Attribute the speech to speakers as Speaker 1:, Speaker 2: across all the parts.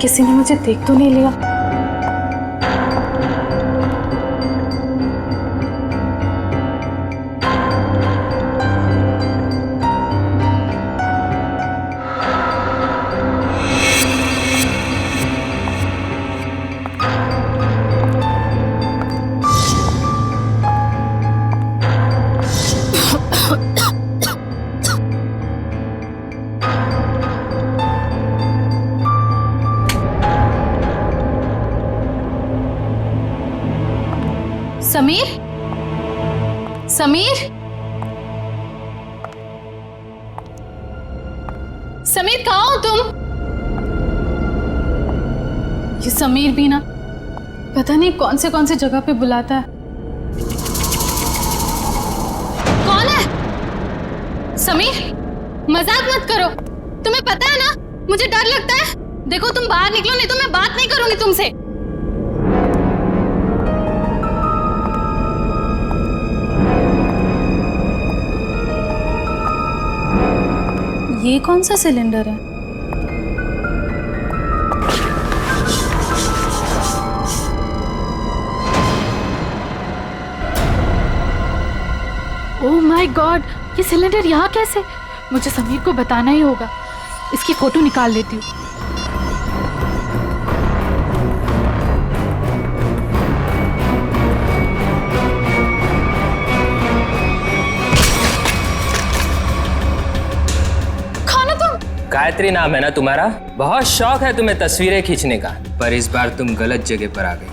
Speaker 1: किसी ने मुझे देख तो नहीं लिया। समीर, समीर, समीर कहाँ हो तुम? ये समीर भी ना पता नहीं कौन से जगह पे बुलाता है। कौन है? समीर, मजाक मत करो। तुम्हें पता है ना मुझे डर लगता है। देखो तुम बाहर निकलो नहीं तो मैं बात नहीं करूंगी तुमसे। ये कौन सा सिलेंडर है? ओह माय गॉड, ये सिलेंडर यहाँ कैसे? मुझे समीर को बताना ही होगा। इसकी फोटो निकाल लेती हूँ।
Speaker 2: गायत्री नाम है ना तुम्हारा? बहुत शौक है तुम्हें तस्वीरें खींचने का, पर इस बार तुम गलत जगह पर आ गई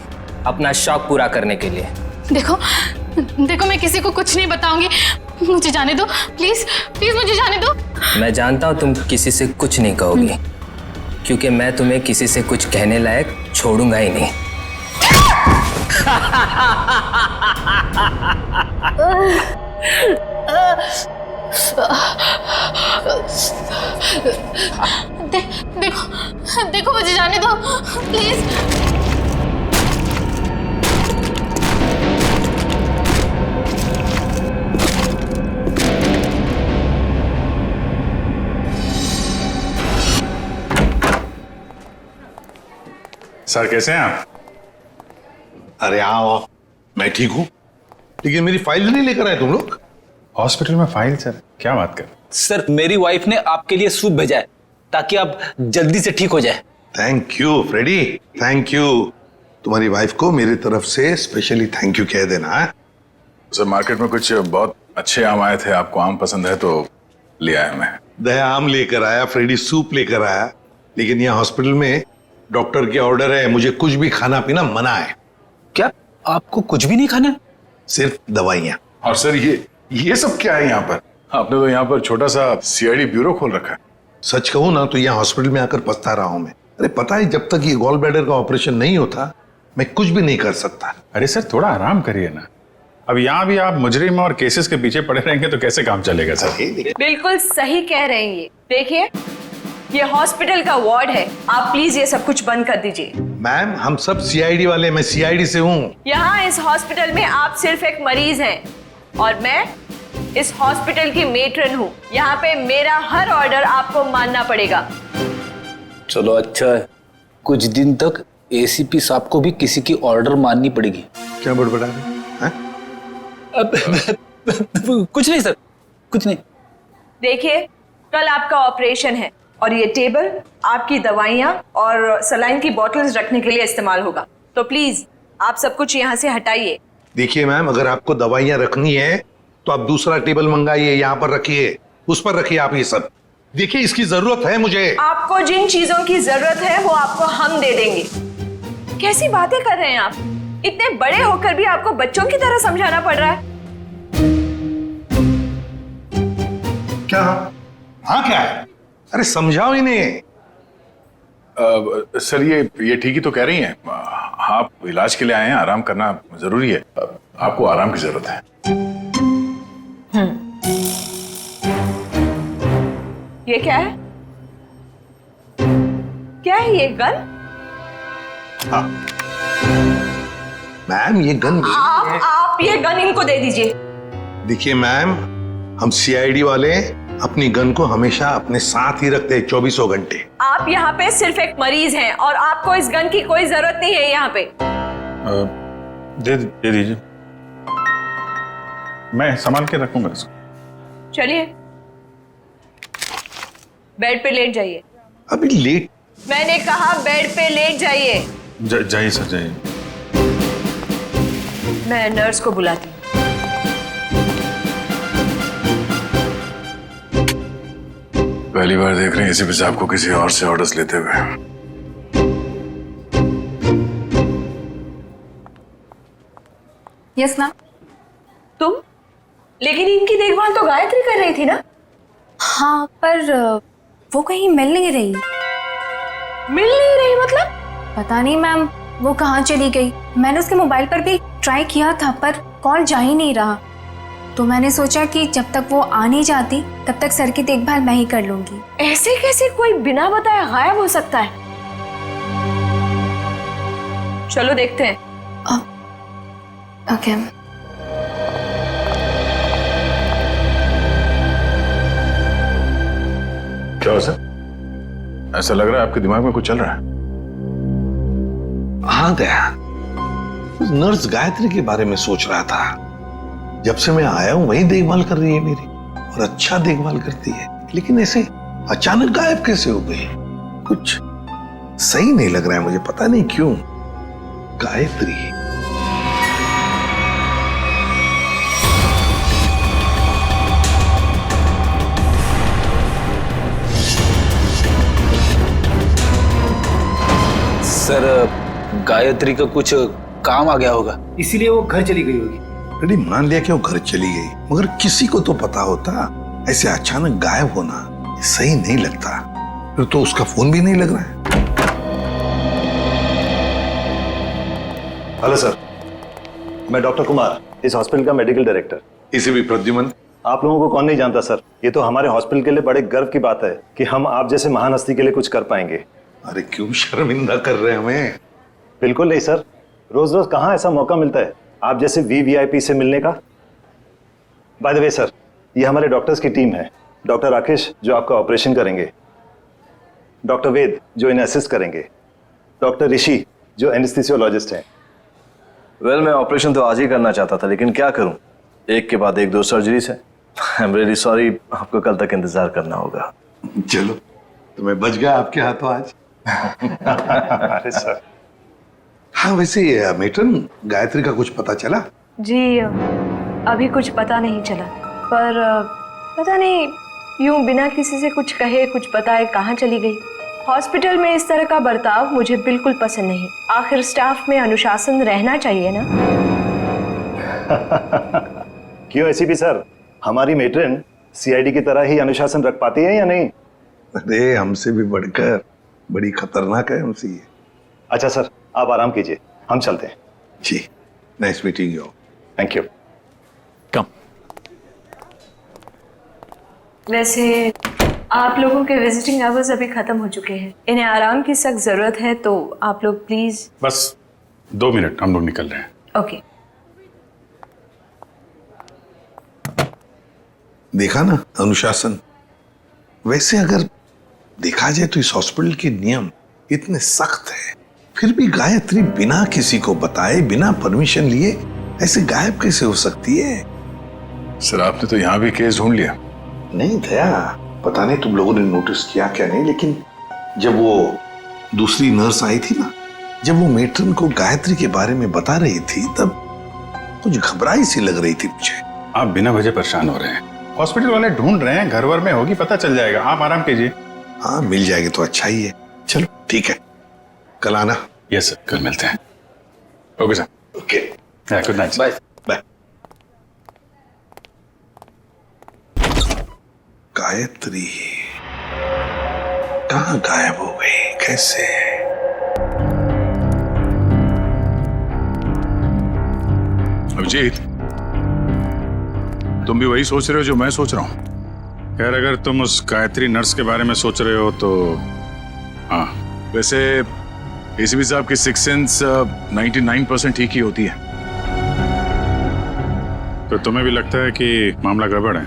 Speaker 2: अपना शौक पूरा करने के लिए।
Speaker 1: देखो देखो, मैं किसी को कुछ नहीं बताऊंगी। मुझे जाने दो प्लीज, प्लीज मुझे जाने दो।
Speaker 2: मैं जानता हूँ तुम किसी से कुछ नहीं कहोगी, क्योंकि मैं तुम्हें किसी से कुछ कहने लायक छोड़ूंगा ही नहीं।
Speaker 1: देखो देखो, मुझे जाने दो प्लीज।
Speaker 3: सर कैसे हैं आप?
Speaker 4: अरे आओ, मैं ठीक हूं, लेकिन मेरी फाइल नहीं लेकर आए तुम लोग।
Speaker 3: हॉस्पिटल में फाइल? सर क्या बात कर?
Speaker 5: सर मेरी वाइफ ने आपके लिए सूप भेजा है ताकि आप जल्दी से ठीक हो जाए।
Speaker 4: Thank you Freddy, thank you. तुम्हारी वाइफ को मेरी तरफ से स्पेशली थैंक यू कह देना है।
Speaker 3: सर मार्केट में कुछ बहुत अच्छे आम आए थे, आपको आम पसंद है तो ले आया मैं।
Speaker 4: दया आम लेकर आया, फ्रेडी सूप लेकर आया, लेकिन यहाँ हॉस्पिटल में डॉक्टर के ऑर्डर है, मुझे कुछ भी खाना पीना मना है।
Speaker 5: क्या आपको कुछ भी नहीं खाना?
Speaker 4: सिर्फ दवाइयाँ।
Speaker 3: और सर ये सब क्या है यहाँ पर? आपने तो यहाँ पर छोटा सा सीआईडी ब्यूरो खोल रखा है।
Speaker 4: सच कहूँ ना तो यहाँ हॉस्पिटल में आकर पछता रहा हूँ मैं। अरे पता है, जब तक ये गॉल ब्लैडर का ऑपरेशन नहीं होता मैं कुछ भी नहीं कर सकता।
Speaker 3: अरे सर थोड़ा आराम करिए ना। अब यहाँ भी आप मुजरिम और केसेस के पीछे पड़े रहेंगे तो कैसे काम चलेगा सर?
Speaker 6: बिल्कुल सही कह रहे हैं ये। देखिए ये हॉस्पिटल का वार्ड है, आप प्लीज ये सब कुछ बंद कर दीजिए।
Speaker 4: मैम हम सब सीआईडी वाले, मैं सीआईडी से हूँ।
Speaker 6: यहाँ इस हॉस्पिटल में आप सिर्फ एक मरीज हैं और मैं इस हॉस्पिटल की मेट्रन हूँ। यहाँ पे मेरा हर ऑर्डर आपको मानना पड़ेगा।
Speaker 5: चलो अच्छा है, कुछ दिन तक एसीपी साहब को भी किसी की ऑर्डर माननी पड़ेगी।
Speaker 4: क्या बड़बड़ा रहे हैं?
Speaker 5: कुछ नहीं सर, कुछ नहीं।
Speaker 6: देखिए कल आपका ऑपरेशन है और ये टेबल आपकी दवाइयाँ और सलाइन की बॉटल्स रखने के लिए इस्तेमाल होगा, तो प्लीज आप सब कुछ यहाँ से हटाइए।
Speaker 4: देखिए मैम, अगर आपको दवाइयाँ रखनी है तो आप दूसरा टेबल मंगाइए, यहाँ पर रखिए, उस पर रखिए आप ये सब। देखिए इसकी जरूरत है मुझे।
Speaker 6: आपको जिन चीजों की जरूरत है वो आपको हम दे देंगे। कैसी बातें कर रहे हैं आप? इतने बड़े होकर भी आपको बच्चों की तरह समझाना पड़ रहा है।
Speaker 4: क्या? हाँ क्या है? अरे समझाओ इन्हें।
Speaker 3: सर ये ठीक ही तो कह रही हैं। आप इलाज के लिए आए हैं, आराम करना जरूरी है। आपको आराम की जरूरत है।
Speaker 6: ये क्या है? क्या है ये गन?
Speaker 4: हाँ मैम, ये गन
Speaker 6: आप ये गन इनको दे दीजिए।
Speaker 4: देखिए मैम, हम सीआईडी वाले अपनी गन को हमेशा अपने साथ ही रखते हैं 24 घंटे।
Speaker 6: आप यहाँ पे सिर्फ एक मरीज हैं और आपको इस गन की कोई जरूरत नहीं है यहाँ पे।
Speaker 3: दे दीजिए, मैं संभाल के रखूंगा इसको।
Speaker 6: चलिए बेड पे लेट जाइए।
Speaker 4: अभी लेट?
Speaker 6: मैंने कहा बेड पे लेट जाइए।
Speaker 3: जाइए सर, जाइए।
Speaker 6: मैं नर्स को बुलाती हूँ।
Speaker 3: पहली बार देख रहे हैं एसीपी साहब को किसी और से ऑर्डर्स लेते हुए।
Speaker 1: Yes ma'am.
Speaker 6: तुम? लेकिन इनकी देखभाल तो गायत्री कर रही थी ना?
Speaker 1: हाँ, पर वो कहीं मिल नहीं रही।
Speaker 6: मिल नहीं रही मतलब?
Speaker 1: पता नहीं मैम, वो कहाँ चली गई। मैंने उसके मोबाइल पर भी ट्राई किया था पर कॉल जा ही नहीं रहा। तो मैंने सोचा कि जब तक वो आ नहीं जाती तब तक सर की देखभाल मैं ही कर लूंगी।
Speaker 6: ऐसे कैसे कोई बिना बताए गायब हो सकता है? चलो देखते हैं।
Speaker 1: ओके।
Speaker 3: क्या हो सर? ऐसा लग रहा है आपके दिमाग में कुछ चल रहा है।
Speaker 4: हाँ दया, नर्स गायत्री के बारे में सोच रहा था। जब से मैं आया हूं वही देखभाल कर रही है मेरी, और अच्छा देखभाल करती है, लेकिन ऐसे अचानक गायब कैसे हो गई? कुछ सही नहीं लग रहा है मुझे, पता नहीं क्यों। गायत्री
Speaker 5: सर, गायत्री का कुछ काम आ गया होगा,
Speaker 7: इसीलिए वो घर चली गई होगी।
Speaker 4: अरे मान लिया कि वो घर चली गई, मगर किसी को तो पता होता। ऐसे अचानक गायब होना सही नहीं लगता। फिर तो उसका फोन भी नहीं लग रहा है।
Speaker 8: हेलो सर, मैं डॉक्टर कुमार, इस हॉस्पिटल का मेडिकल डायरेक्टर।
Speaker 4: इसे भी प्रद्युमन।
Speaker 8: आप लोगों को कौन नहीं जानता सर, ये तो हमारे हॉस्पिटल के लिए बड़े गर्व की बात है कि हम आप जैसे महान हस्ती के लिए कुछ कर पाएंगे।
Speaker 4: अरे क्यों शर्मिंदा कर रहे हैं हमें?
Speaker 8: बिल्कुल नहीं सर, रोज रोज कहाँ ऐसा मौका मिलता है आप जैसे वीवीआईपी से मिलने का। बाय द वे सर, ये हमारे डॉक्टर्स की टीम है। डॉक्टर राकेश जो आपका ऑपरेशन करेंगे, डॉक्टर वेद जो इन्हें असिस्ट करेंगे, डॉक्टर ऋषि जो एनेस्थीसियोलॉजिस्ट हैं।
Speaker 9: वेल, मैं ऑपरेशन तो आज ही करना चाहता था, लेकिन क्या करूं, एक के बाद एक 2 सर्जरीज है। आई एम रियली सॉरी, आपको कल तक इंतजार करना होगा।
Speaker 4: चलो, तो मैं बच गया आपके हाथों आज।
Speaker 8: अरे सर।
Speaker 4: हाँ, वैसे मेट्रन, गायत्री का कुछ पता चला?
Speaker 6: जी अभी कुछ पता नहीं चला, पर पता नहीं यूं बिना किसी से कुछ कहे कुछ बताए कहाँ चली गई। हॉस्पिटल में इस तरह का बर्ताव मुझे बिल्कुल पसंद नहीं। आखिर स्टाफ में अनुशासन रहना चाहिए ना।
Speaker 8: क्यों एसीपी सर, हमारी मेट्रन सीआईडी की तरह ही अनुशासन रख पाती है या नहीं?
Speaker 4: अरे हमसे भी बढ़कर बड़ी खतरनाक है हमसे ये।
Speaker 8: अच्छा सर, आप आराम कीजिए, हम चलते हैं।
Speaker 4: जी, nice meeting you.
Speaker 8: Thank you.
Speaker 9: Come.
Speaker 6: वैसे आप लोगों के विजिटिंग आवर्स अभी खत्म हो चुके हैं, इन्हें आराम की सख्त जरूरत है, तो आप लोग प्लीज।
Speaker 3: बस 2 मिनट, हम लोग निकल रहे हैं।
Speaker 6: ओके।
Speaker 4: देखा ना अनुशासन। वैसे अगर देखा जाए तो इस हॉस्पिटल के नियम इतने सख्त हैं, फिर भी गायत्री बिना किसी को बताए, बिना परमिशन लिए ऐसे गायब कैसे हो सकती है?
Speaker 3: सर, आपने तो यहाँ भी केस ढूंढ लिया।
Speaker 4: नहीं दया, पता नहीं तुम लोगों ने नोटिस किया क्या नहीं, लेकिन जब वो दूसरी नर्स आई थी ना, जब वो मेट्रन को गायत्री के बारे में बता रही थी, तब कुछ घबराई सी लग रही थी मुझे।
Speaker 3: आप बिना वजह परेशान हो रहे हैं। हॉस्पिटल वाले ढूंढ रहे हैं, घर वर में होगी, पता चल जाएगा। आप आराम कीजिए।
Speaker 4: हाँ, मिल जाएगी तो अच्छा ही है। चलो ठीक है, कल आना।
Speaker 3: यस सर, कल मिलते हैं। Okay sir.
Speaker 4: Okay,
Speaker 3: good night.
Speaker 5: Bye.
Speaker 4: Bye. Gayatri कहाँ गायब हो गई, कैसे?
Speaker 3: अभिजीत, तुम भी वही सोच रहे हो जो मैं सोच रहा हूँ। खैर, अगर तुम उस गायत्री नर्स के बारे में सोच रहे हो तो हाँ, वैसे एसीपी साहब की सिक्स सेंस 99% ठीक ही होती है। तो तुम्हें भी लगता है कि मामला गड़बड़ है?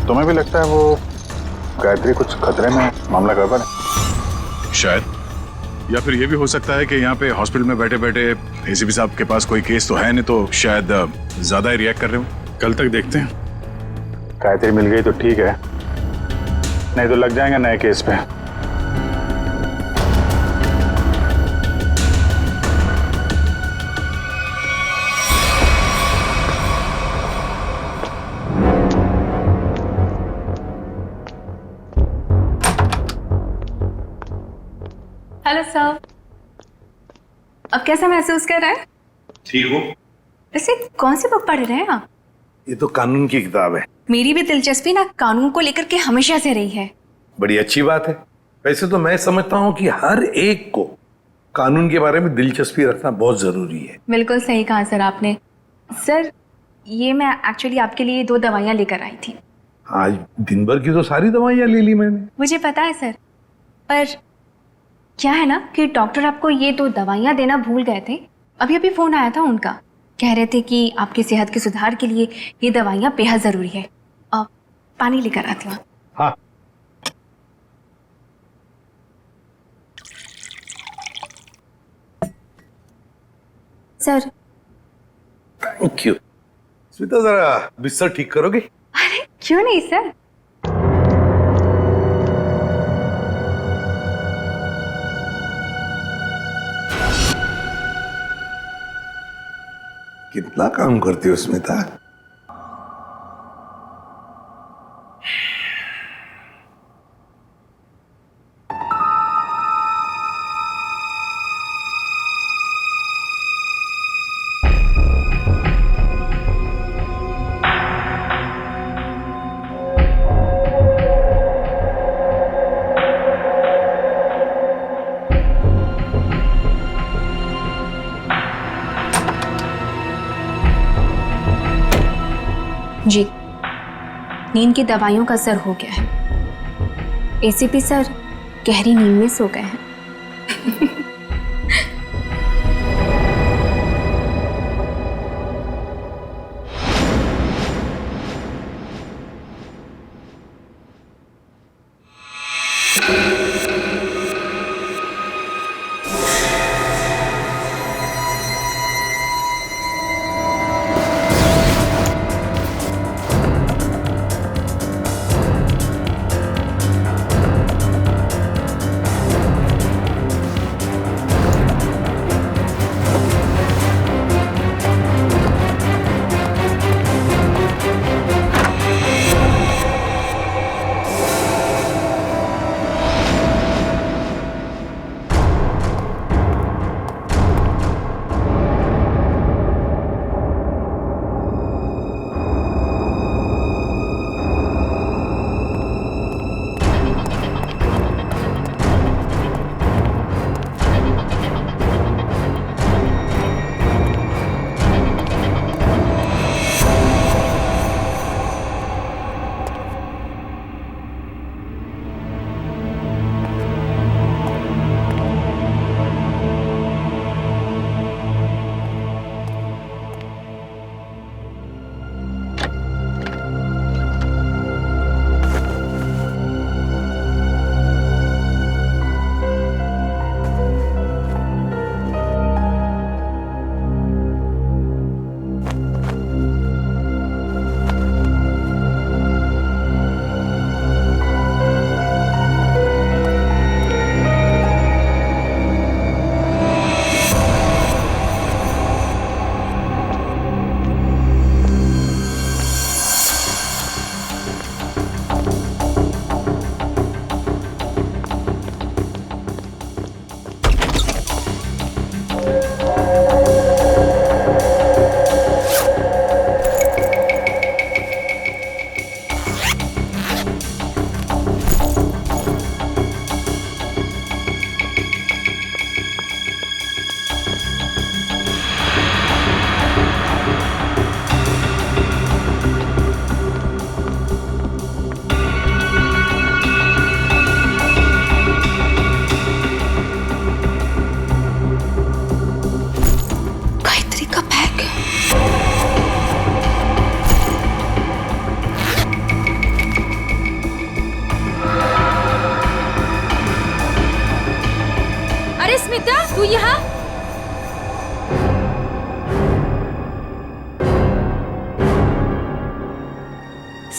Speaker 3: तुम्हें भी लगता है वो गायत्री कुछ खतरे में है, मामला गड़बड़ है? शायद। या फिर ये भी हो सकता है कि यहाँ पे हॉस्पिटल में बैठे बैठे एसीपी साहब के पास कोई केस तो है नहीं, तो शायद ज्यादा ही रिएक्ट कर रहे हो। कल तक देखते हैं। गायत्री मिल गई तो ठीक है, नहीं तो लग जाएंगे नए केस पे।
Speaker 1: हेलो सर, अब कैसा महसूस कर रहे हैं?
Speaker 4: ठीक हूँ।
Speaker 1: वैसे कौन सी बुक पढ़ रहे हैं आप?
Speaker 4: ये तो कानून की किताब है।
Speaker 1: मेरी भी दिलचस्पी ना कानून को लेकर के हमेशा से रही है।
Speaker 4: बड़ी अच्छी बात है। वैसे तो मैं समझता हूँ कि हर एक को कानून के बारे में दिलचस्पी रखना बहुत जरूरी है।
Speaker 1: बिल्कुल सही कहा सर आपने। सर, ये मैं एक्चुअली आपके लिए 2 दवाइयाँ लेकर आई थी।
Speaker 4: आज दिन भर की तो सारी दवाइयाँ ले ली मैंने।
Speaker 1: मुझे पता है सर, पर क्या है ना कि डॉक्टर आपको ये 2 दवाइयाँ देना भूल गए थे। अभी अभी फोन आया था उनका, कह रहे थे कि आपकी सेहत के सुधार के लिए ये दवाइयाँ बेहद जरूरी है। अब पानी लेकर आती हूँ।
Speaker 4: हाँ।
Speaker 1: सर।
Speaker 4: Thank you. स्मिता, जरा बिस्तर ठीक करोगे?
Speaker 1: अरे क्यों नहीं सर।
Speaker 4: कितना काम करती हो स्मिता?
Speaker 1: जी, नींद की दवाइयों का असर हो गया है। एसीपी सर गहरी नींद में सो गए हैं।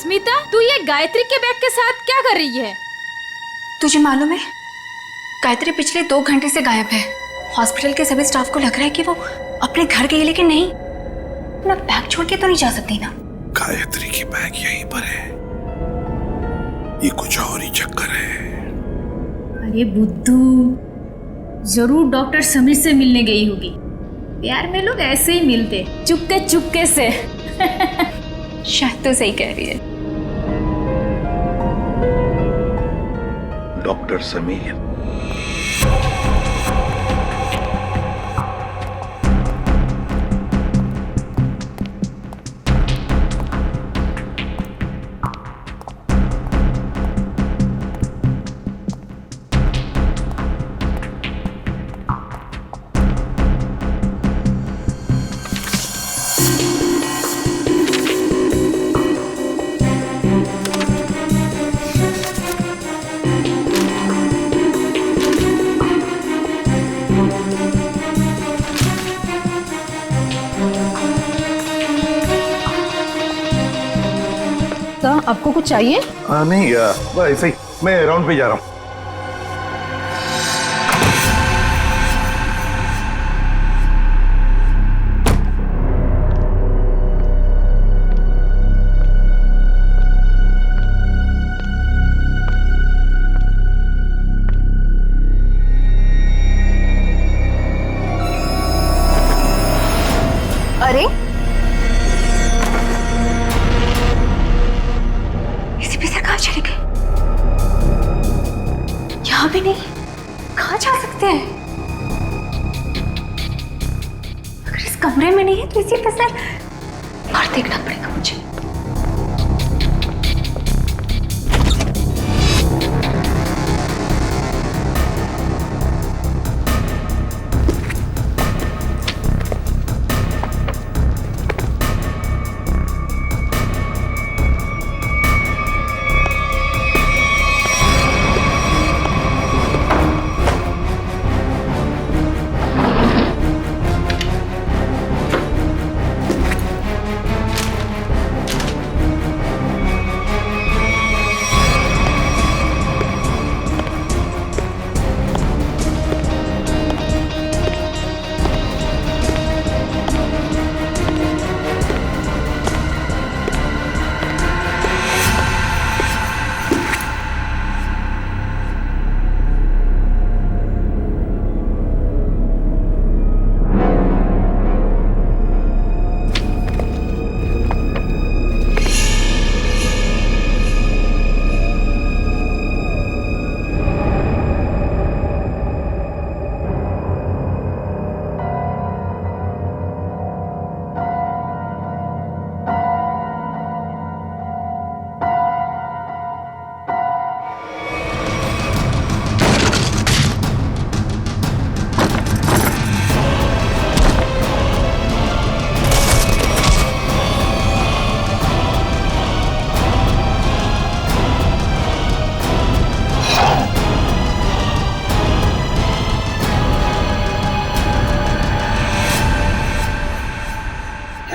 Speaker 10: अस्मिता, तू ये गायत्री के बैग के साथ क्या कर रही है?
Speaker 1: तुझे मालूम है, गायत्री पिछले 2 घंटे से गायब है। हॉस्पिटल के सभी स्टाफ को लग रहा है कि वो अपने घर गई, लेकिन नहीं, अपना बैग छोड़ के तो नहीं जा सकती ना।
Speaker 4: गायत्री की बैग यहीं पर है, ये कुछ और ही चक्कर है।
Speaker 10: अरे बुद्धू, जरूर डॉक्टर समीर से मिलने गई होगी। प्यार में लोग ऐसे ही मिलते, चुपके चुपके से।
Speaker 1: शायद तो सही कह रही है।
Speaker 4: डॉक्टर समीर,
Speaker 10: आपको कुछ चाहिए?
Speaker 4: नहीं, ऐसे ही मैं राउंड पे जा रहा हूँ।
Speaker 1: अरे चले गए, यहाँ भी नहीं, कहाँ जा सकते हैं? अगर इस कमरे में नहीं है तो इसी पे सर बाहर देखना पड़ेगा मुझे।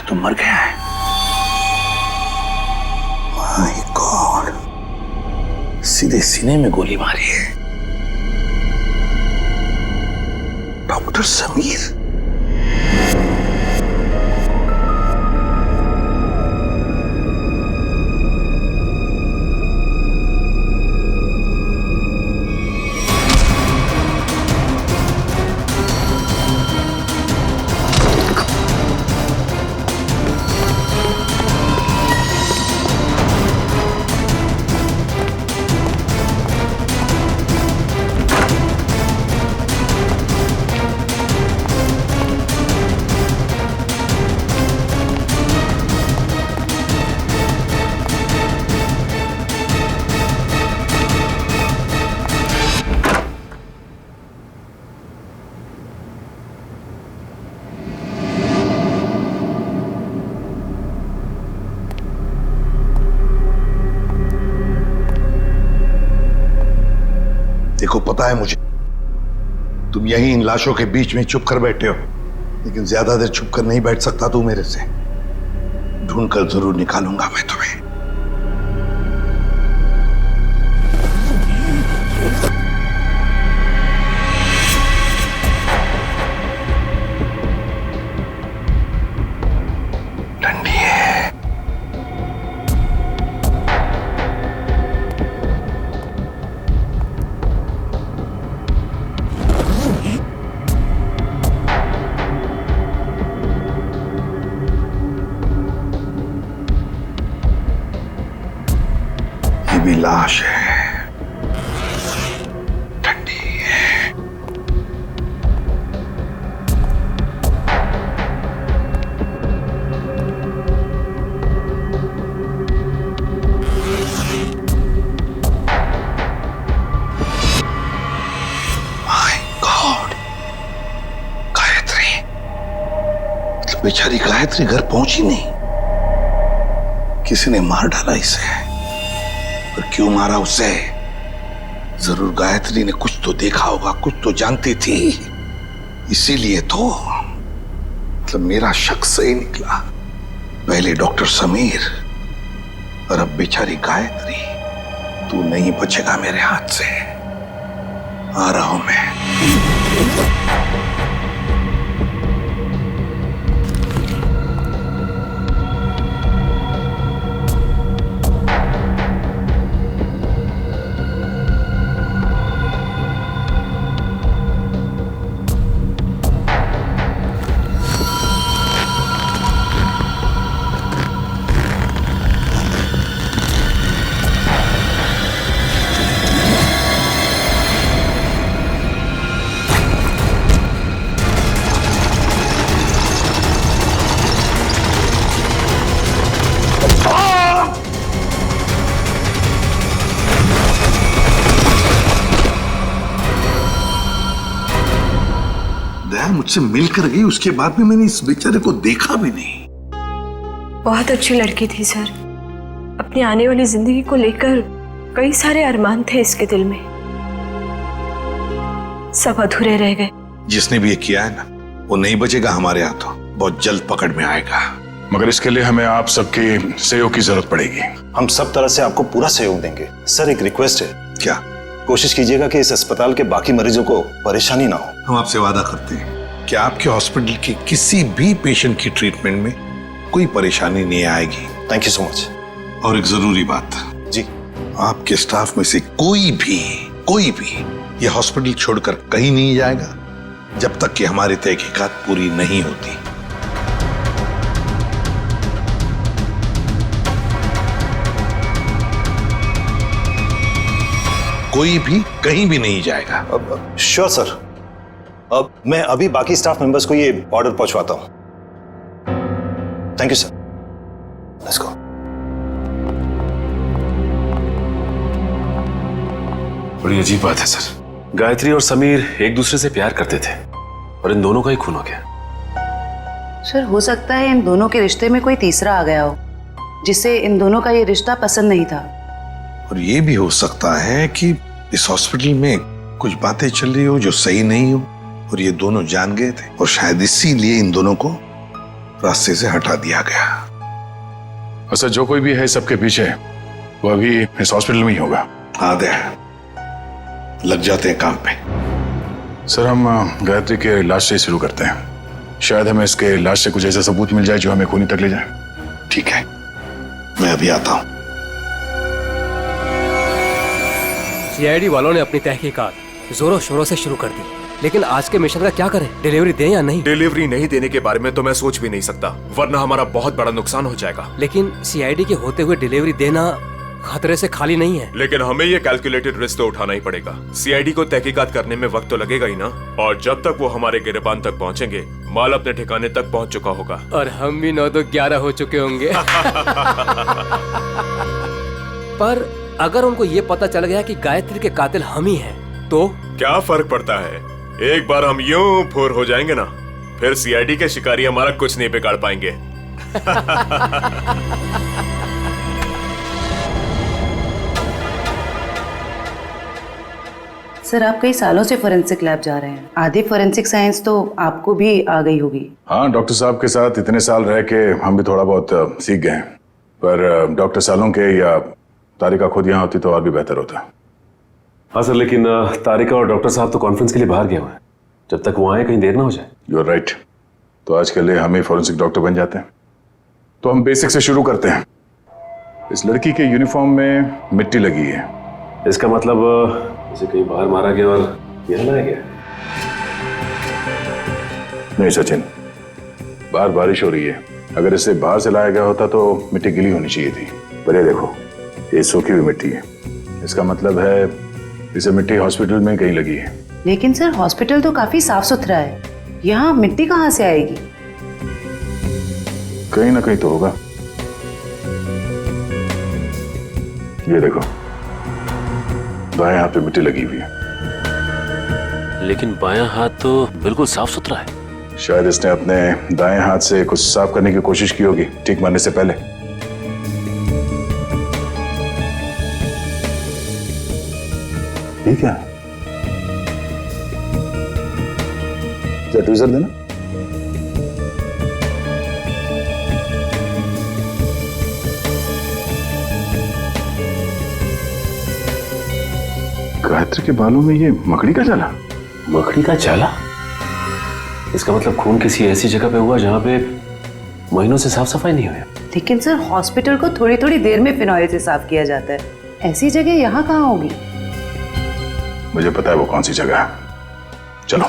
Speaker 1: तो मर गया है। माय गॉड, सीधे सीने में गोली मारी है। डॉक्टर समीर, देखो पता है मुझे, तुम यहीं इन लाशों के बीच में चुप कर बैठे हो, लेकिन ज्यादा देर चुप कर नहीं बैठ सकता तू मेरे से। ढूंढ कर जरूर निकालूंगा मैं तुम्हें।
Speaker 4: लाश है, ठंडी है। माय गॉड, गायत्री, मतलब बेचारी गायत्री घर पहुंची नहीं। किसी ने मार डाला इसे, और क्यों मारा उसे? जरूर गायत्री ने कुछ तो देखा होगा, कुछ तो जानती थी, इसीलिए तो। मतलब मेरा शक सही निकला। पहले डॉक्टर समीर और अब बेचारी गायत्री। तू नहीं बचेगा मेरे हाथ से। आ रहा हूं मैं। मुझसे मिलकर गई, उसके बाद भी मैंने इस बेचारे को देखा भी नहीं।
Speaker 6: बहुत अच्छी लड़की थी सर। अपनी आने वाली जिंदगी को लेकर कई सारे अरमान थे इसके दिल में, सब अधूरे रह गए।
Speaker 4: जिसने भी ये किया है ना, वो नहीं बचेगा हमारे हाथों, बहुत जल्द पकड़ में आएगा।
Speaker 3: मगर इसके लिए हमें आप सबके सहयोग की जरूरत पड़ेगी।
Speaker 8: हम सब तरह से आपको पूरा सहयोग देंगे। सर एक रिक्वेस्ट है,
Speaker 4: क्या?
Speaker 8: कोशिश कीजिएगा कि इस अस्पताल के बाकी मरीजों को परेशानी ना हो।
Speaker 4: हम आपसे वादा करते हैं कि आपके हॉस्पिटल के किसी भी पेशेंट की ट्रीटमेंट में कोई परेशानी नहीं आएगी।
Speaker 8: Thank you so much.
Speaker 4: और एक जरूरी बात
Speaker 8: जी,
Speaker 4: आपके स्टाफ में से कोई भी ये हॉस्पिटल छोड़कर कहीं नहीं जाएगा जब तक कि हमारी तहकीकात पूरी नहीं होती। कोई भी कहीं भी नहीं जाएगा।
Speaker 8: Sure sir. अब मैं अभी बाकी स्टाफ मेंबर्स को ये ऑर्डर पहुंचवाता हूं। Thank you sir. Let's go.
Speaker 11: बड़ी अजीब बात है सर। गायत्री और समीर एक दूसरे से प्यार करते थे और इन दोनों का ही खून हो गया।
Speaker 12: सर हो सकता है इन दोनों के रिश्ते में कोई तीसरा आ गया हो, जिससे इन दोनों का ये रिश्ता पसंद नहीं था।
Speaker 4: और ये भी हो सकता है कि इस हॉस्पिटल में कुछ बातें चल रही हो जो सही नहीं हो, और ये दोनों जान गए थे, और शायद इसीलिए इन दोनों को रास्ते से हटा दिया गया।
Speaker 3: अच्छा, जो कोई भी है सबके पीछे, वो अभी इस हॉस्पिटल में ही होगा।
Speaker 4: आदे लग जाते हैं काम पे।
Speaker 3: सर, हम गायत्री के लाश से शुरू करते हैं। शायद हमें इसके लाश से कुछ ऐसा सबूत मिल जाए जो हमें खूनी तक ले जाए।
Speaker 4: ठीक है, मैं अभी आता हूं।
Speaker 13: सीआईडी वालों ने अपनी तहकीकात जोरों शोरों से शुरू कर दी, लेकिन आज के मिशन का क्या करें? डिलीवरी दें या नहीं?
Speaker 11: डिलीवरी नहीं देने के बारे में तो मैं सोच भी नहीं सकता, वरना हमारा बहुत बड़ा नुकसान हो जाएगा।
Speaker 13: लेकिन सीआईडी के होते हुए डिलीवरी देना खतरे से खाली नहीं है।
Speaker 11: लेकिन हमें ये कैलकुलेटेड रिस्क तो उठाना ही पड़ेगा। सीआईडी को तहकीकात करने में वक्त तो लगेगा ही ना, और जब तक वो हमारे गिरबान तक पहुंचेंगे, माल अपने ठिकाने तक पहुंच चुका होगा।
Speaker 13: और हम भी 9 तो 11 हो चुके होंगे। पर अगर उनको ये पता चल गया कि गायत्री के कातिल हम ही हैं, तो
Speaker 11: क्या फर्क पड़ता है? एक बार हम यूं फुर हो जाएंगे ना, फिर सीआईडी के शिकारी हमारा कुछ नहीं बिगाड़ पाएंगे।
Speaker 12: सर आप कई सालों से फोरेंसिक लैब जा रहे हैं, आधी फोरेंसिक साइंस तो आपको भी आ गई होगी।
Speaker 3: हाँ, डॉक्टर साहब के साथ इतने साल रह के हम भी थोड़ा बहुत सीख गए हैं। पर डॉक्टर सालों के या तारिका खुद यहाँ होती तो और भी बेहतर होता।
Speaker 11: हाँ सर, लेकिन तारिका और डॉक्टर साहब तो कॉन्फ्रेंस के लिए बाहर गए हुए हैं। जब तक वो आए कहीं देर ना हो जाए।
Speaker 3: You are right. तो आज के लिए हम ही फॉरेंसिक डॉक्टर बन जाते हैं। तो हम बेसिक से शुरू करते हैं। इस लड़की के यूनिफॉर्म में मिट्टी लगी है।
Speaker 11: इसका मतलब इसे कहीं बाहर मारा गया और यहाँ लाया गया?
Speaker 3: नहीं सचिन, बाहर बारिश हो रही है। अगर इसे बाहर से लाया गया होता तो मिट्टी गीली होनी चाहिए थी। पर ये देखो, ये सूखी हुई मिट्टी है। इसका मतलब है इसे मिट्टी हॉस्पिटल में कहीं लगी है।
Speaker 12: लेकिन सर हॉस्पिटल तो काफी साफ सुथरा है, यहाँ मिट्टी कहाँ से आएगी?
Speaker 3: कहीं ना कहीं तो होगा। ये देखो, बाएं हाथ पे मिट्टी लगी हुई है।
Speaker 14: लेकिन बायां हाथ तो बिल्कुल साफ सुथरा है।
Speaker 3: शायद इसने अपने दाएं हाथ से कुछ साफ करने की कोशिश की होगी ठीक मारने से पहले। ठीक है, ट्वीजर देना। गायत्री के बालों में ये मकड़ी का जाला।
Speaker 14: मकड़ी का जाला? इसका मतलब खून किसी ऐसी जगह पे हुआ जहां पे महीनों से साफ सफाई नहीं हुई।
Speaker 12: लेकिन सर हॉस्पिटल को थोड़ी थोड़ी देर में फिनॉइल से साफ किया जाता है, ऐसी जगह यहाँ कहाँ होगी?
Speaker 3: मुझे पता है वो कौन सी जगह है, चलो।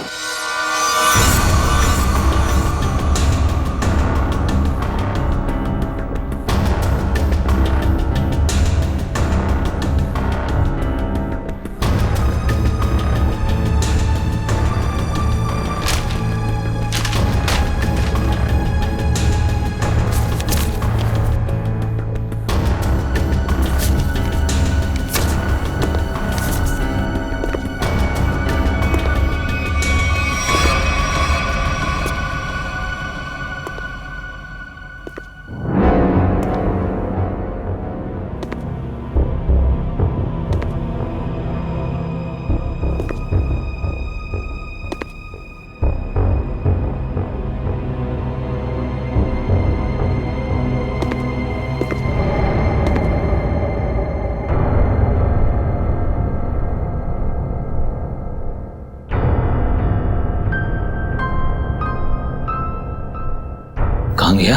Speaker 5: कहाँ गया?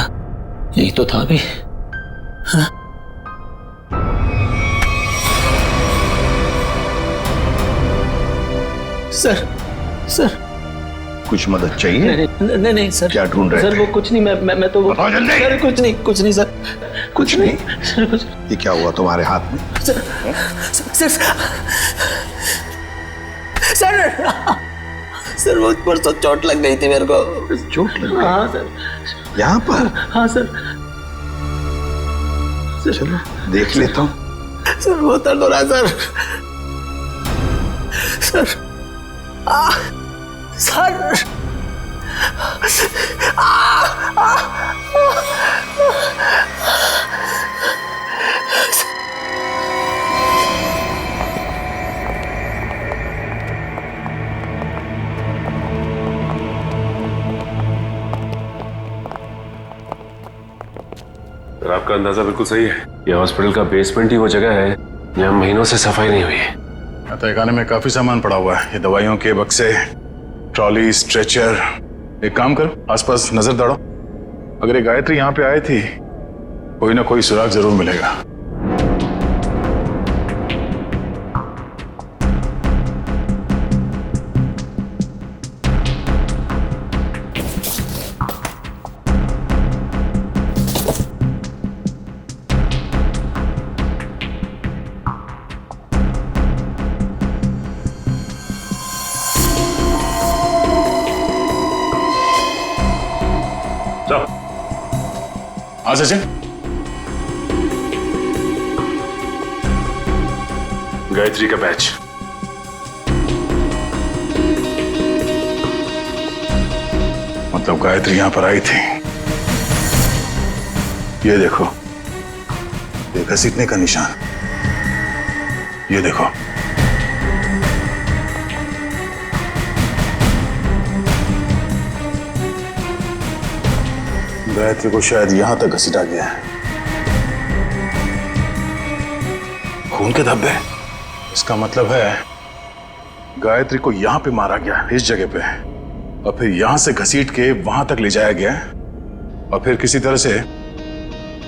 Speaker 5: यही तो था अभी। हाँ? सर सर
Speaker 4: कुछ मदद चाहिए?
Speaker 5: नहीं नहीं सर।
Speaker 4: क्या ढूंढ रहे
Speaker 5: सर
Speaker 4: थे?
Speaker 5: वो कुछ नहीं, मैं तो
Speaker 4: बताओ जल्दी।
Speaker 5: सर कुछ नहीं सर,
Speaker 4: कुछ नहीं?
Speaker 5: सर कुछ।
Speaker 4: ये क्या हुआ तुम्हारे हाथ में?
Speaker 5: सर सर सर वो परसों चोट लग गई थी मेरे को।
Speaker 4: चोट लग गई?
Speaker 5: हाँ सर।
Speaker 4: यहाँ पर?
Speaker 5: हाँ सर।
Speaker 4: चलो देख लेता हूँ।
Speaker 5: सर वो दर्द हो रहा है सर। सर सर
Speaker 14: आपका अंदाजा बिल्कुल सही है। यह हॉस्पिटल का बेसमेंट ही वो जगह है जहाँ महीनों से सफाई नहीं हुई है।
Speaker 3: तहखाने में काफी सामान पड़ा हुआ है, ये दवाइयों के बक्से, ट्रॉली, स्ट्रेचर। एक काम करो, आसपास नजर दौड़ो। अगर ये गायत्री यहाँ पे आई थी, कोई ना कोई सुराग जरूर मिलेगा। हाँ सचिन, गायत्री का बैच। मतलब गायत्री यहां पर आई थी। ये देखो, ये घसीटने का निशान। ये देखो, गायत्री को शायद यहां तक घसीटा गया है। खून के धब्बे, इसका मतलब है गायत्री को यहां पे मारा गया, इस जगह पे, और फिर यहां से घसीट के वहां तक ले जाया गया, और फिर किसी तरह से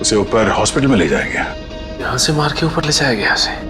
Speaker 3: उसे ऊपर हॉस्पिटल में ले जाया गया।
Speaker 14: यहां से मार के ऊपर ले जाया गया उसे।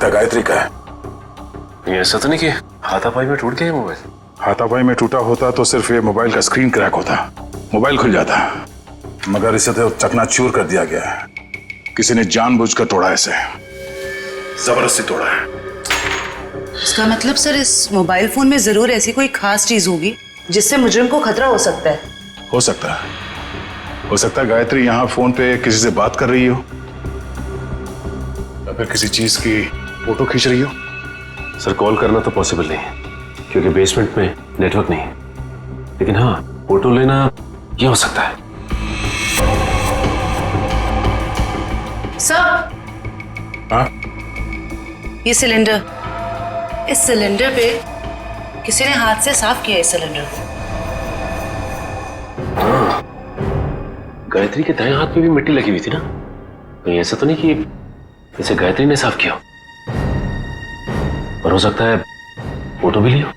Speaker 3: लगता है गायत्री का है।
Speaker 14: ये ऐसा तो नहीं कि हाथापाई में टूट गया ये मोबाइल?
Speaker 3: हाथापाई में टूटा होता तो सिर्फ ये मोबाइल का स्क्रीन क्रैक होता, मोबाइल खुल जाता, मगर इसे तो चकनाचूर कर दिया गया है। किसी ने जानबूझकर तोड़ा, इसे जबरदस्ती तोड़ा है।
Speaker 12: इसका मतलब सर इस मोबाइल फोन में जरूर ऐसी कोई खास चीज होगी जिससे मुजरिम को खतरा हो सकता है।
Speaker 3: हो सकता है, हो सकता है गायत्री यहाँ फोन पे किसी से बात कर रही हो या फिर किसी चीज की फोटो खींच रही हो।
Speaker 14: सर कॉल करना तो पॉसिबल नहीं है क्योंकि बेसमेंट में नेटवर्क नहीं है, लेकिन हाँ फोटो लेना ये हो सकता है।
Speaker 12: सर
Speaker 3: हाँ?
Speaker 12: ये सिलेंडर, इस सिलेंडर पे किसी ने हाथ से साफ किया इस सिलेंडर को।
Speaker 14: हाँ, गायत्री के दाएं हाथ पे भी मिट्टी लगी हुई थी ना, कहीं ऐसा तो नहीं कि इसे गायत्री ने साफ किया, और हो सकता है फोटो भी लिया।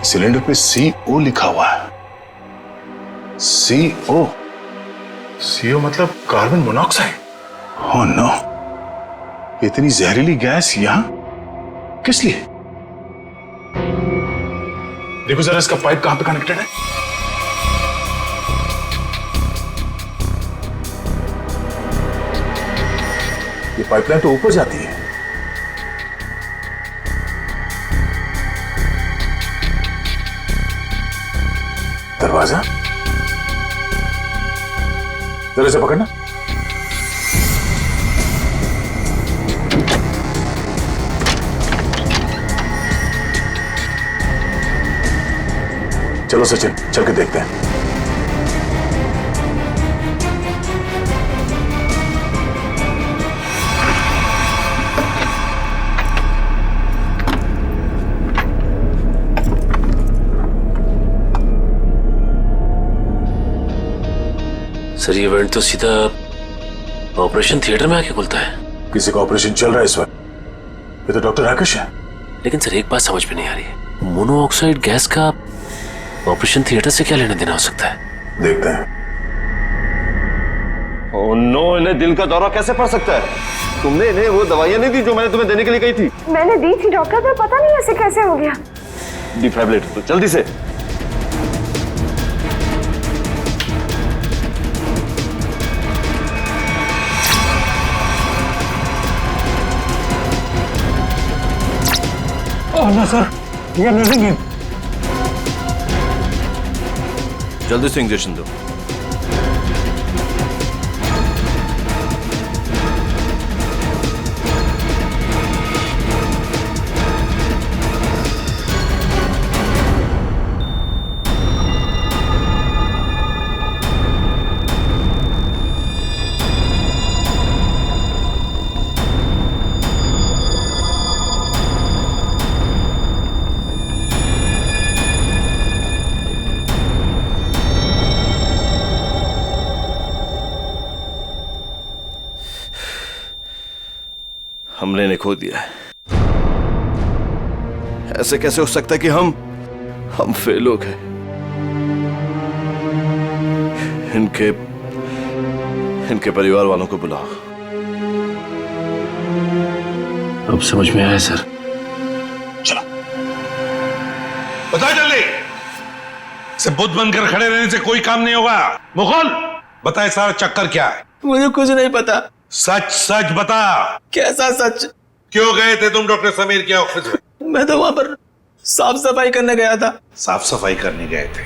Speaker 3: सिलेंडर पे CO लिखा हुआ है। CO मतलब कार्बन मोनोऑक्साइड। ओह नो, इतनी जहरीली गैस यहां किस लिए? देखो जरा इसका पाइप कहां पे कनेक्टेड है। ये पाइपलाइन तो ऊपर जाती है। दरवाजा जरा से पकड़ना। चलो सचिन, चल के देखते हैं।
Speaker 14: सर ये इवेंट तो सीधा ऑपरेशन थिएटर में आके खुलता है।
Speaker 3: किसी का ऑपरेशन चल रहा है इस वक्त। ये तो डॉक्टर राकेश है।
Speaker 14: लेकिन सर एक बात समझ में नहीं आ रही है, मोनोऑक्साइड गैस का ऑपरेशन थिएटर से क्या लेना देना हो सकता है?
Speaker 3: देखते हैं।
Speaker 9: ओह नो, इन्हें दिल का दौरा कैसे पड़ सकता है? तुमने इन्हें वो दवाइयां नहीं दी जो मैंने तुम्हें देने के लिए कही थी?
Speaker 6: मैंने दी थी डॉक्टर, पर पता नहीं ऐसे कैसे हो गया।
Speaker 9: डिफाइब्रिलेटर तो जल्दी से।
Speaker 7: ना सर, ये नहीं है।
Speaker 9: जल्दी से इंजेक्शन दो। हमने ने खो दिया है। ऐसे कैसे हो सकता है कि हम फेल हो गए? इनके परिवार वालों को बुलाओ।
Speaker 14: अब समझ में आया सर।
Speaker 4: चलो बताओ जल्दी। से बुद्ध बनकर खड़े रहने से कोई काम नहीं होगा। मुगल बताए सारा चक्कर क्या है?
Speaker 7: मुझे कुछ नहीं पता।
Speaker 4: सच सच बता।
Speaker 7: कैसा सच?
Speaker 4: क्यों गए थे तुम डॉक्टर समीर के ऑफिस में?
Speaker 7: मैं तो वहां पर साफ सफाई करने गया था।
Speaker 4: साफ सफाई करने गए थे?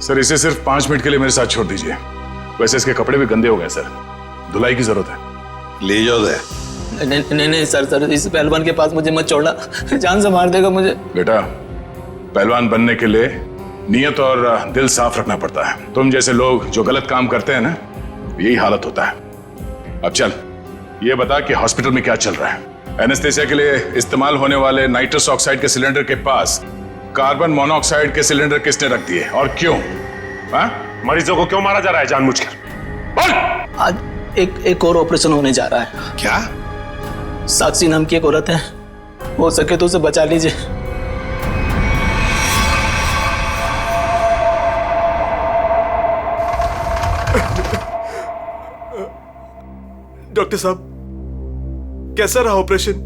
Speaker 4: सर इसे सिर्फ 5 मिनट के लिए मेरे साथ छोड़ दीजिए। वैसे इसके कपड़े भी गंदे हो गए सर, धुलाई की जरूरत है। ले जाओ दे।
Speaker 7: नहीं सर, इस पहलवान के पास मुझे मत छोड़ना, जान से मार देगा मुझे।
Speaker 3: बेटा, पहलवान बनने के लिए नियत और दिल साफ रखना पड़ता है। तुम जैसे लोग जो गलत काम करते हैं ना, यही हालत होता है। अब चल ये बता कि हॉस्पिटल में क्या चल रहा है? एनेस्थेसिया के लिए इस्तेमाल होने वाले नाइट्रस ऑक्साइड के सिलेंडर के पास कार्बन मोनोऑक्साइड के सिलेंडर किसने रख दिए और क्यों? मरीजों को क्यों मारा जा रहा है जानबूझकर? बोल।
Speaker 7: आज एक और ऑपरेशन होने जा रहा है।
Speaker 4: क्या?
Speaker 7: साक्षी नाम की एक औरत है, हो सके तो उसे बचा लीजिए।
Speaker 11: डॉक्टर साहब, कैसा रहा ऑपरेशन?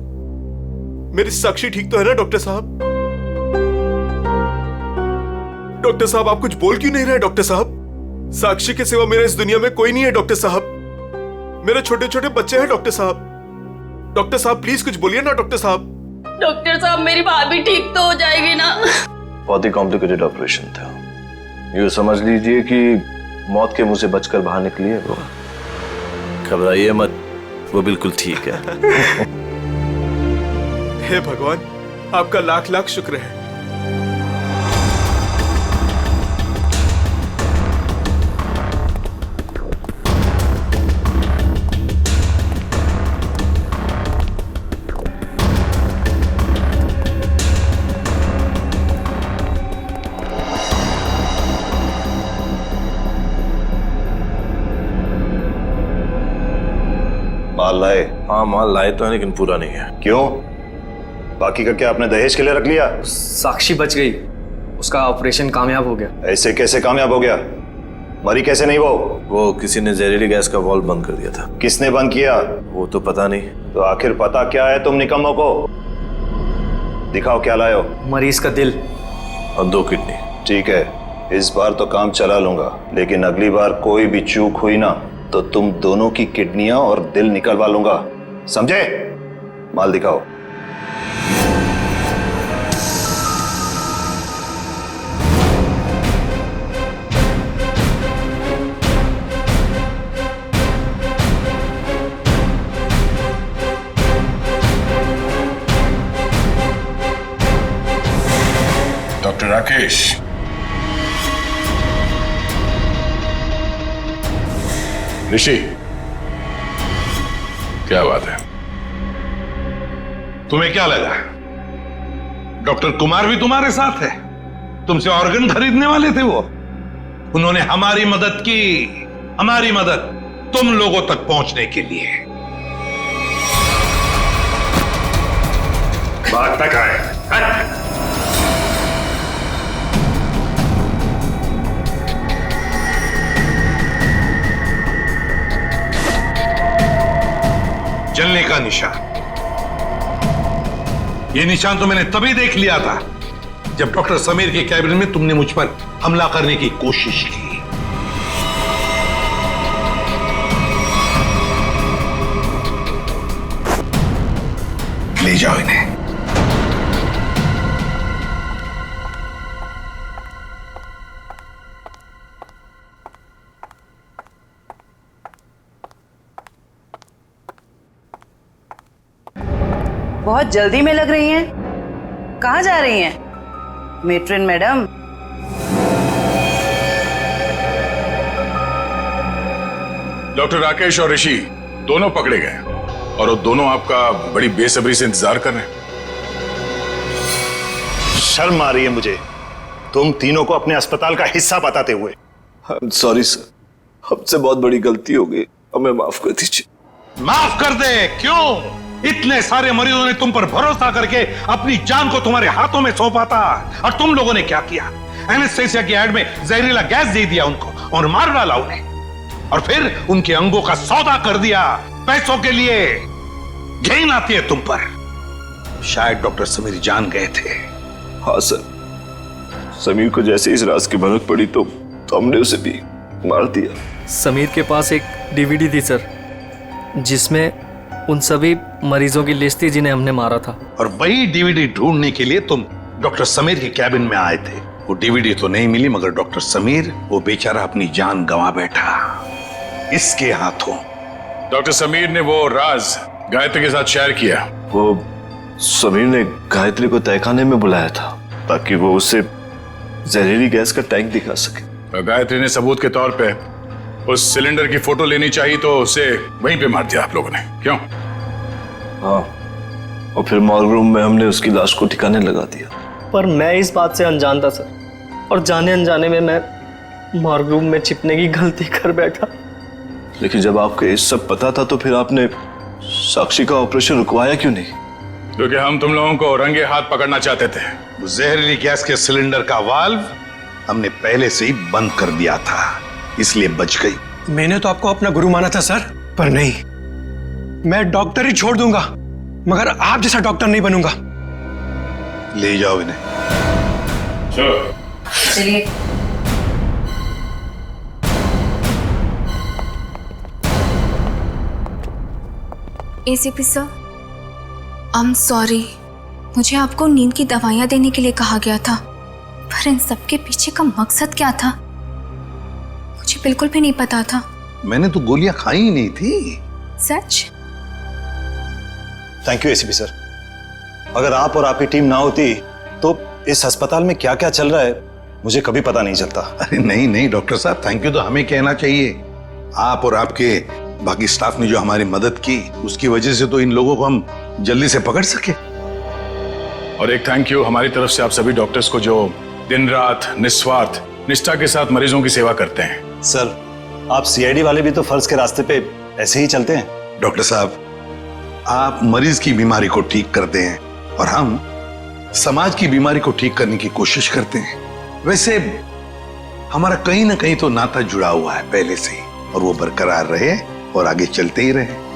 Speaker 11: मेरी साक्षी ठीक तो है ना डॉक्टर साहब? डॉक्टर साहब, आप कुछ बोल क्यों नहीं रहे डॉक्टर साहब? साक्षी के सिवा मेरे इस दुनिया में कोई नहीं है डॉक्टर साहब। मेरे छोटे छोटे बच्चे हैं डॉक्टर साहब। डॉक्टर साहब प्लीज कुछ बोलिए ना डॉक्टर साहब।
Speaker 15: डॉक्टर साहब, मेरी भाभी ठीक तो हो जाएगी ना?
Speaker 9: बहुत ही कॉम्प्लिकेटेड ऑपरेशन था। यूँ समझ लीजिए कि मौत के मुंह से बचकर बाहर निकली है वो। घबराइए मत, वो बिल्कुल ठीक है।
Speaker 11: हे भगवान, आपका लाख लाख शुक्र है।
Speaker 8: माल लाए?
Speaker 9: हाँ माल लाए तो है, लेकिन पूरा नहीं है।
Speaker 8: क्यों? बाकी का क्या आपने दहेज के लिए रख लिया?
Speaker 7: साक्षी बच गई, उसका ऑपरेशन कामयाब हो गया।
Speaker 8: ऐसे कैसे कामयाब हो गया? मरी कैसे नहीं
Speaker 9: वो किसी ने जहरीली गैस का वाल्व बंद कर दिया था।
Speaker 8: किसने बंद किया?
Speaker 9: वो तो पता नहीं।
Speaker 8: तो आखिर पता क्या है तुम निकम्मों को? दिखाओ क्या लाए हो।
Speaker 7: मरीज का दिल
Speaker 9: और 2 किडनी।
Speaker 8: ठीक है, इस बार तो काम चला लूंगा, लेकिन अगली बार कोई भी चूक हुई ना तो तुम दोनों की किडनियां और दिल निकलवा लूंगा, समझे? माल दिखाओ।
Speaker 3: डॉक्टर राकेश, ऋषि, क्या बात है?
Speaker 4: तुम्हें क्या लगा डॉक्टर कुमार भी तुम्हारे साथ है? तुमसे ऑर्गन खरीदने वाले थे वो। उन्होंने हमारी मदद की, हमारी मदद तुम लोगों तक पहुंचने के लिए। बात तक आए। जलने का निशान, ये निशान तो मैंने तभी देख लिया था जब डॉक्टर समीर के कैबिन में तुमने मुझ पर हमला करने की कोशिश की। ले जाओ इन्हें।
Speaker 12: बहुत जल्दी में लग रही हैं। कहाँ जा रही हैं मेट्रन मैडम?
Speaker 3: डॉक्टर राकेश और ऋषि दोनों पकड़े गए और वो दोनों आपका बड़ी बेसब्री से इंतजार कर रहे हैं।
Speaker 8: शर्म आ रही है मुझे तुम तीनों को अपने अस्पताल का हिस्सा बताते हुए।
Speaker 9: सॉरी सर, हमसे बहुत बड़ी गलती हो गई, हमें माफ कर दीजिए।
Speaker 4: माफ कर दे? क्यों? इतने सारे मरीजों ने तुम पर भरोसा करके अपनी जान को तुम्हारे हाथों में सौंपा था, और तुम लोगों ने क्या किया? एनेस्थेसिया की एड में जहरीला गैस दे दिया उनको और मार डाला उन्हें, और फिर उनके अंगों का सौदा कर दिया पैसों के लिए। घिन आती है तुम पर। शायद डॉक्टर समीर जान गए थे।
Speaker 9: हाँ सर, समीर को जैसे इस राज की भनक पड़ी तो हमने उसे भी मार दिया।
Speaker 7: समीर के पास एक डीवीडी थी सर, जिसमें उन सभी मरीजों की लिस्ट थी जिन्हें हमने मारा था।
Speaker 4: और वही डीवीडी ढूंढने के लिए तुम डॉक्टर समीर के कैबिन में आए थे। वो डीवीडी तो नहीं मिली, मगर डॉक्टर समीर, वो बेचारा अपनी जान गंवा बैठा इसके हाथों।
Speaker 3: डॉक्टर समीर ने वो राज गायत्री के साथ शेयर किया।
Speaker 9: वो समीर ने गायत्री को तहखाने में बुलाया था ताकि वो उसे जहरीली गैस का टैंक दिखा सके।
Speaker 3: गायत्री ने सबूत के तौर पे उस सिलेंडर की फोटो लेनी चाहिए तो उसे वहीं पे मार दिया आप लोगों ने, क्यों?
Speaker 9: हाँ, और फिर मॉर्ग रूम में हमने उसकी लाश को ठिकाने लगा दिया।
Speaker 7: पर मैं इस बात से अनजान था सर, और जाने अनजाने में मैं मॉर्ग रूम में छिपने की गलती कर बैठा।
Speaker 9: लेकिन जब आपको ये सब पता था तो फिर आपने साक्षी का ऑपरेशन रुकवाया क्यों नहीं?
Speaker 3: क्योंकि हम तुम लोगों को रंगे हाथ पकड़ना चाहते थे।
Speaker 4: जहरीली गैस के सिलेंडर का वाल्व हमने पहले से ही बंद कर दिया था, इसलिए बच गई।
Speaker 13: मैंने तो आपको अपना गुरु माना था सर, पर नहीं,
Speaker 16: मैं डॉक्टर ही छोड़ दूंगा, मगर आप जैसा डॉक्टर नहीं बनूंगा।
Speaker 4: ले जाओ इन्हें।
Speaker 12: चलिए।
Speaker 1: ACP sir, I am sorry. मुझे आपको नींद की दवाइयाँ देने के लिए कहा गया था, पर इन सब के पीछे का मकसद क्या था मुझे बिल्कुल भी नहीं पता था।
Speaker 4: मैंने तो गोलियां खाई ही नहीं थी।
Speaker 1: सच?
Speaker 8: Thank you ACP sir. अगर आप और आपकी टीम ना होती तो इस अस्पताल में क्या क्या चल रहा है मुझे कभी पता नहीं चलता।
Speaker 4: अरे नहीं नहीं डॉक्टर साहब, थैंक यू तो हमें कहना चाहिए। आप और आपके बाकी स्टाफ ने जो हमारी मदद की, उसकी वजह से तो इन लोगों को हम जल्दी से पकड़ सके।
Speaker 3: और एक थैंक यू हमारी तरफ से आप सभी डॉक्टर्स को जो दिन रात निस्वार्थ निष्ठा के साथ मरीजों की सेवा करते हैं।
Speaker 8: सर, आप सीआईडी वाले भी तो फर्ज के रास्ते पे ऐसे ही चलते हैं।
Speaker 4: डॉक्टर साहब, आप मरीज की बीमारी को ठीक करते हैं और हम समाज की बीमारी को ठीक करने की कोशिश करते हैं। वैसे हमारा कहीं ना कहीं तो नाता जुड़ा हुआ है पहले से ही, और वो बरकरार रहे और आगे चलते ही रहे।